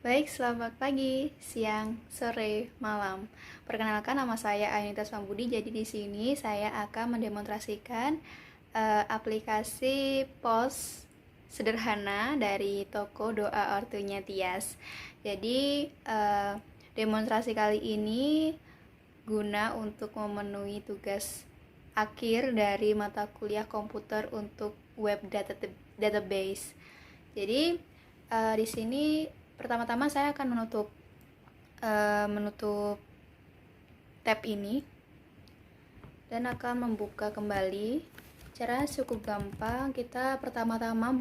Baik, selamat pagi, siang, sore, malam. Perkenalkan, nama saya Ainita Sambudi. Jadi di sini saya akan mendemonstrasikan aplikasi POS sederhana dari toko Doa Ortunya Tias. Jadi demonstrasi kali ini guna untuk memenuhi tugas akhir dari mata kuliah komputer untuk web database. Jadi di sini pertama-tama saya akan menutup tab ini dan akan membuka kembali. Caranya cukup gampang. Kita pertama-tama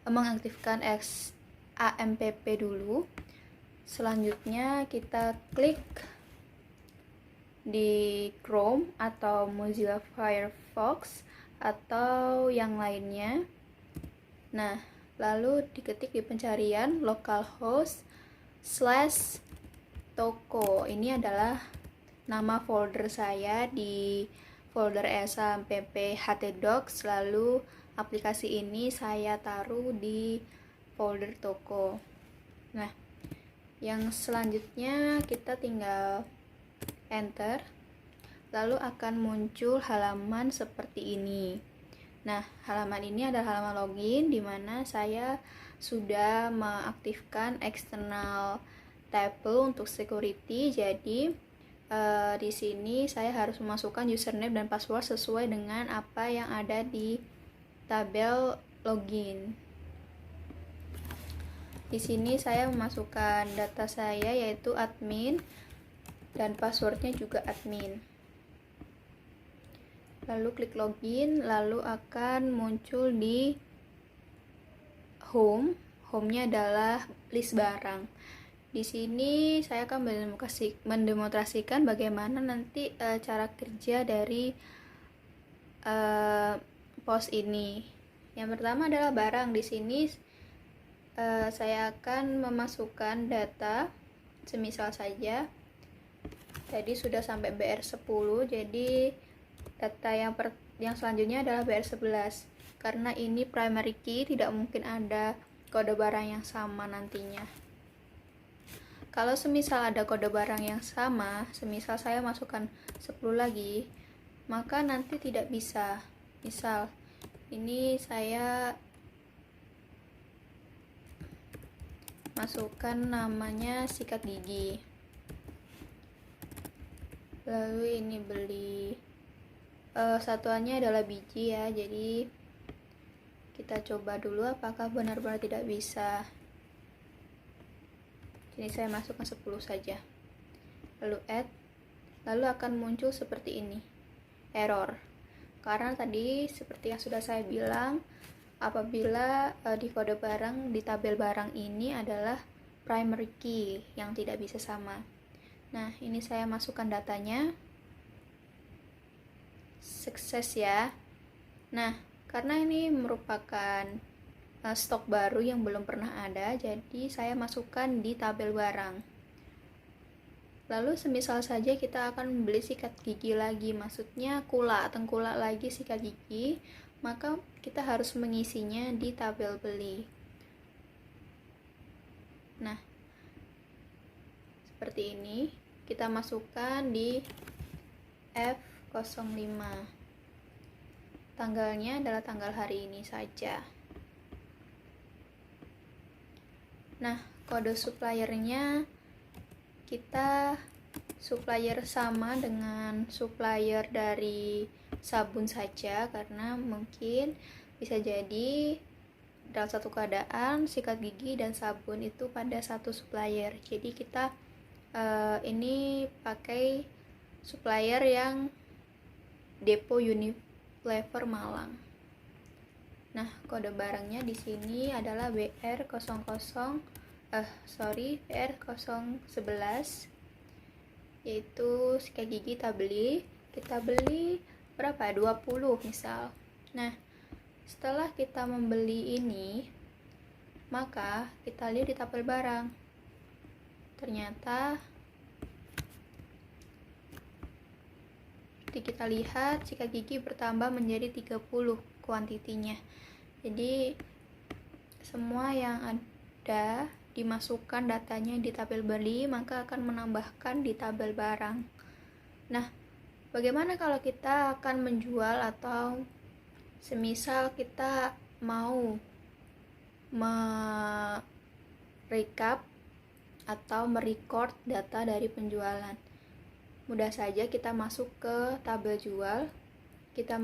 mengaktifkan XAMPP dulu. Selanjutnya kita klik di Chrome atau Mozilla Firefox atau yang lainnya. Nah, lalu diketik di pencarian localhost/toko. Ini adalah nama folder saya di folder XAMPP htdocs. Lalu aplikasi ini saya taruh di folder toko. Nah, yang selanjutnya kita tinggal enter, lalu akan muncul halaman seperti ini. Nah, halaman ini adalah halaman login di mana saya sudah mengaktifkan external table untuk security. Jadi di sini saya harus memasukkan username dan password sesuai dengan apa yang ada di tabel login. Di sini saya memasukkan data saya yaitu admin dan passwordnya juga admin. Lalu klik login, lalu akan muncul di home. Home-nya adalah list barang. Di sini saya akan mendemonstrasikan bagaimana nanti cara kerja dari POS ini. Yang pertama adalah barang. Di sini saya akan memasukkan data, semisal saja tadi sudah sampai BR10, jadi data yang selanjutnya adalah BR11. Karena ini primary key, tidak mungkin ada kode barang yang sama nantinya. Kalau semisal ada kode barang yang sama, semisal saya masukkan 10 lagi, maka nanti tidak bisa. Misal ini saya masukkan namanya sikat gigi, lalu ini beli satuannya adalah biji ya. Jadi kita coba dulu apakah benar-benar tidak bisa. Ini saya masukkan 10 saja, lalu add, lalu akan muncul seperti ini, error. Karena tadi seperti yang sudah saya bilang, apabila di kode barang, di tabel barang ini adalah primary key yang tidak bisa sama. Nah, ini saya masukkan datanya, sukses ya. Nah, karena ini merupakan stok baru yang belum pernah ada, jadi saya masukkan di tabel barang. Lalu semisal saja kita akan membeli sikat gigi lagi, maksudnya tengkulak lagi sikat gigi, maka kita harus mengisinya di tabel beli. Nah, seperti ini kita masukkan di F05. Tanggalnya adalah tanggal hari ini saja. Nah, kode suppliernya kita supplier sama dengan supplier dari sabun saja, karena mungkin bisa jadi dalam satu keadaan sikat gigi dan sabun itu pada satu supplier. Jadi kita ini pakai supplier yang Depo Unilever Malang. Nah, kode barangnya di sini adalah BR011, yaitu sikat gigi kita beli berapa? 20 misal. Nah, setelah kita membeli ini, maka kita lihat di tabel barang. Ternyata kita lihat sikat gigi bertambah menjadi 30 kuantitinya. Jadi semua yang ada dimasukkan datanya di tabel beli, maka akan menambahkan di tabel barang. Nah, bagaimana kalau kita akan menjual atau semisal kita mau merekap atau merecord data dari penjualan? Mudah saja, kita masuk ke tabel jual, kita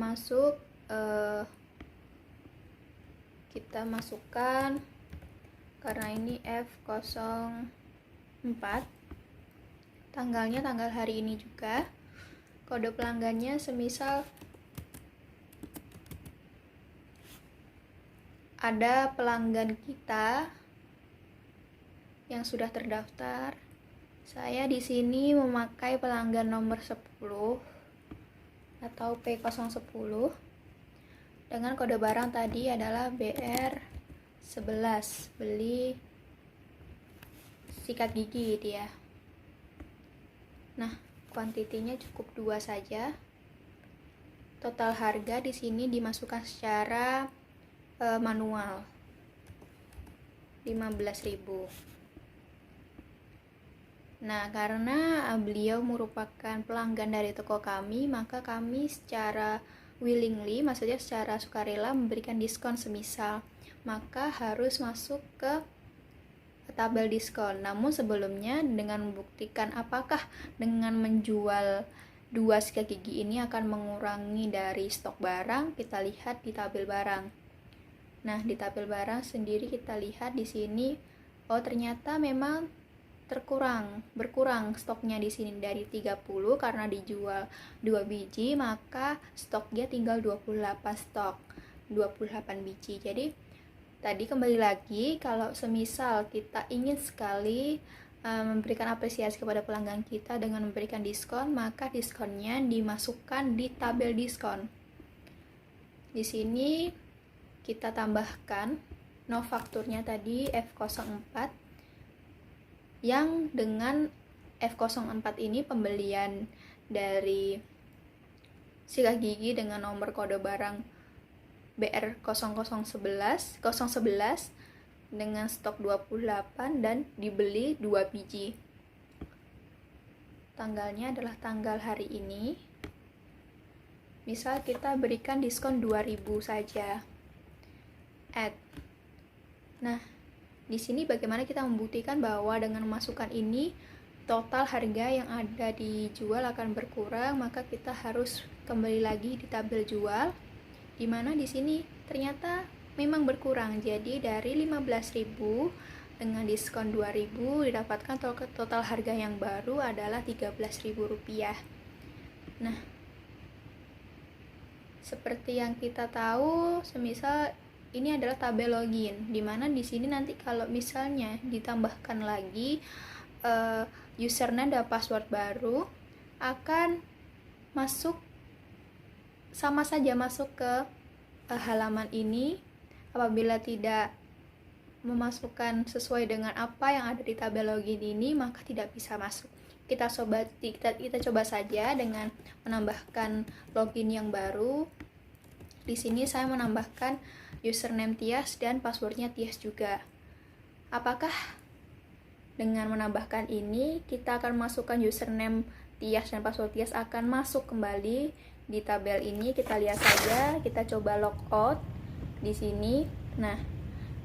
masukkan, karena ini F04, tanggalnya tanggal hari ini juga, kode pelanggannya semisal ada pelanggan kita yang sudah terdaftar. Saya di sini memakai pelanggan nomor 10 atau P010 dengan kode barang tadi adalah BR11, beli sikat gigi dia. Nah, kuantitinya cukup 2 saja. Total harga di sini dimasukkan secara manual 15.000. Nah, karena beliau merupakan pelanggan dari toko kami, maka kami secara willingly, maksudnya secara sukarela memberikan diskon semisal, maka harus masuk ke tabel diskon. Namun sebelumnya, dengan membuktikan apakah dengan menjual 2 sikat gigi ini akan mengurangi dari stok barang, kita lihat di tabel barang. Nah, di tabel barang sendiri kita lihat di sini, oh ternyata memang berkurang stoknya di sini dari 30 karena dijual 2 biji, maka stok dia tinggal 28 biji. Jadi tadi kembali lagi, kalau semisal kita ingin sekali memberikan apresiasi kepada pelanggan kita dengan memberikan diskon, maka diskonnya dimasukkan di tabel diskon. Di sini kita tambahkan nofakturnya tadi F04, yang dengan F04 ini pembelian dari sikat gigi dengan nomor kode barang BR011 dengan stok 28 dan dibeli 2 biji. Tanggalnya adalah tanggal hari ini. Misal kita berikan diskon 2.000 saja. Add. Nah, di sini bagaimana kita membuktikan bahwa dengan memasukkan ini total harga yang ada dijual akan berkurang, maka kita harus kembali lagi di tabel jual, di mana di sini ternyata memang berkurang. Jadi dari 15.000 dengan diskon 2.000 didapatkan total harga yang baru adalah Rp13.000. Nah, seperti yang kita tahu, semisal ini adalah tabel login, dimana di sini nanti kalau misalnya ditambahkan lagi username dan password baru, akan masuk sama saja masuk ke halaman ini. Apabila tidak memasukkan sesuai dengan apa yang ada di tabel login ini, maka tidak bisa masuk. Kita coba saja dengan menambahkan login yang baru. Di sini saya menambahkan username Tias dan passwordnya Tias juga. Apakah dengan menambahkan ini kita akan masukkan username Tias dan password Tias akan masuk kembali di tabel ini? Kita lihat saja, kita coba logout di sini. Nah,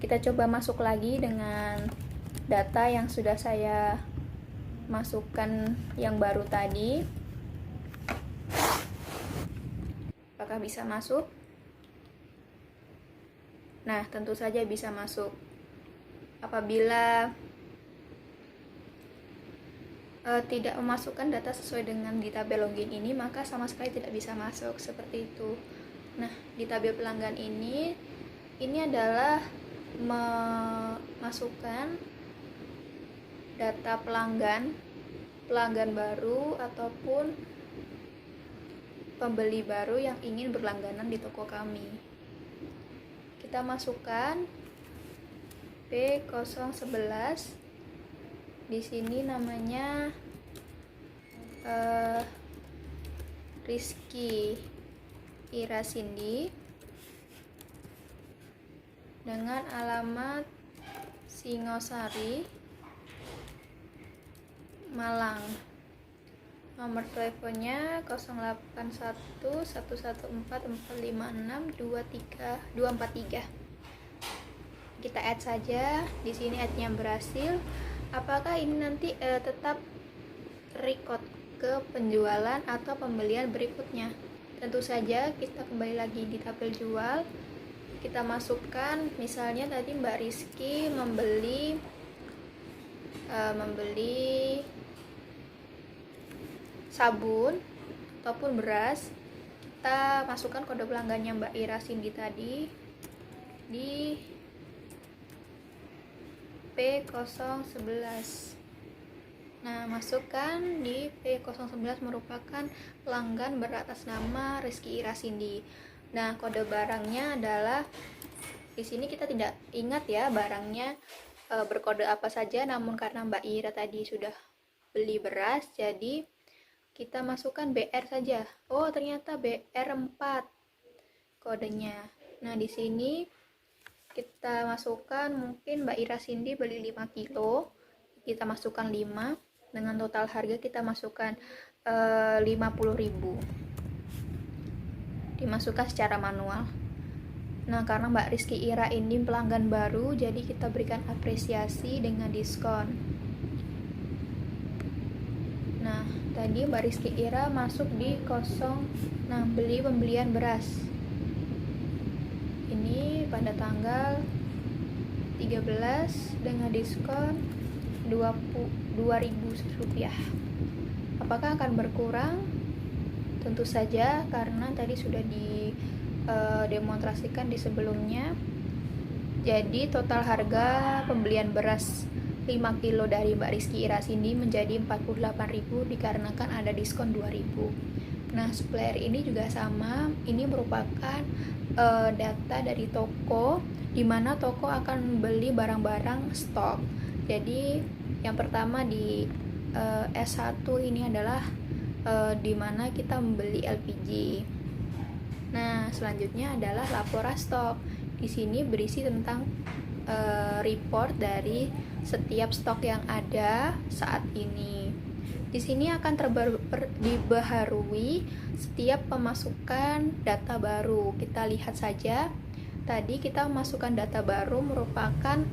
kita coba masuk lagi dengan data yang sudah saya masukkan yang baru tadi. Apakah bisa masuk? Nah, tentu saja bisa masuk. Apabila tidak memasukkan data sesuai dengan di tabel login ini, maka sama sekali tidak bisa masuk, seperti itu. Nah, di tabel pelanggan ini adalah memasukkan data pelanggan baru ataupun pembeli baru yang ingin berlangganan di toko kami. Kita masukkan P011. Di sini namanya Rizky Irasindi dengan alamat Singosari, Malang. Nomor teleponnya 081114456243. Kita add saja. Di sini add-nya berhasil. Apakah ini nanti tetap record ke penjualan atau pembelian berikutnya? Tentu saja kita kembali lagi di tabel jual. Kita masukkan, misalnya tadi Mbak Rizky membeli sabun ataupun beras. Kita masukkan kode pelanggannya Mbak Ira Cindy tadi di P011. Nah, masukkan di P011 merupakan pelanggan beratas nama Rizky Ira Cindy. Nah, kode barangnya adalah, di sini kita tidak ingat ya barangnya berkode apa saja, namun karena Mbak Ira tadi sudah beli beras, jadi kita masukkan BR saja. Oh, ternyata BR4 kodenya. Nah, di sini kita masukkan, mungkin Mbak Ira Cindy beli 5 kilo, kita masukkan 5, dengan total harga kita masukkan 50.000. Dimasukkan secara manual. Nah, karena Mbak Rizky Ira ini pelanggan baru, jadi kita berikan apresiasi dengan diskon. Nah, tadi Mbak Rizky Ira masuk di 0. Nah, beli pembelian beras ini pada tanggal 13 dengan diskon 20.000 rupiah. Apakah akan berkurang? Tentu saja, karena tadi sudah didemonstrasikan di sebelumnya. Jadi total harga pembelian beras 5 kilo dari Mbak Rizky Ira Cindy menjadi 48.000 dikarenakan ada diskon 2.000. Nah, supplier ini juga sama. Ini merupakan data dari toko, di mana toko akan beli barang-barang stok. Jadi yang pertama di S1 ini adalah di mana kita membeli LPG. Nah, selanjutnya adalah laporan stok. Di sini berisi tentang report dari setiap stok yang ada saat ini. Di sini akan dibaharui setiap pemasukan data baru. Kita lihat saja. Tadi kita memasukkan data baru merupakan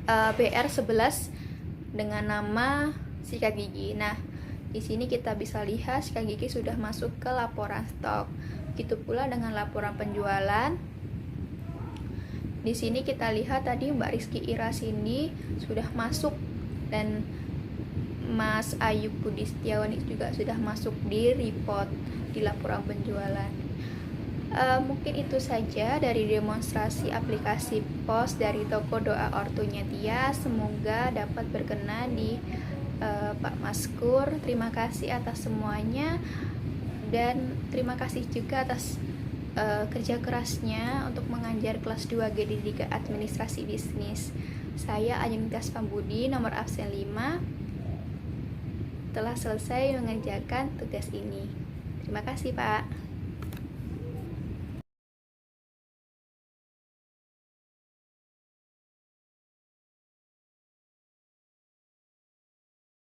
BR11 dengan nama sikat gigi. Nah, di sini kita bisa lihat sikat gigi sudah masuk ke laporan stok. Begitu pula dengan laporan penjualan. Di sini kita lihat tadi Mbak Rizky Ira Cindy sudah masuk, dan Mas Ayub Budi Setiawan juga sudah masuk di report di laporan penjualan. Mungkin itu saja dari demonstrasi aplikasi POS dari toko Doa Ortunya Tia. Semoga dapat berkenan di Pak Maskur. Terima kasih atas semuanya, dan terima kasih juga atas kerja kerasnya untuk mengajar kelas 2G di Liga Administrasi Bisnis. Saya Ayunitas Pambudi, nomor absen 5, telah selesai mengerjakan tugas ini. Terima kasih, Pak.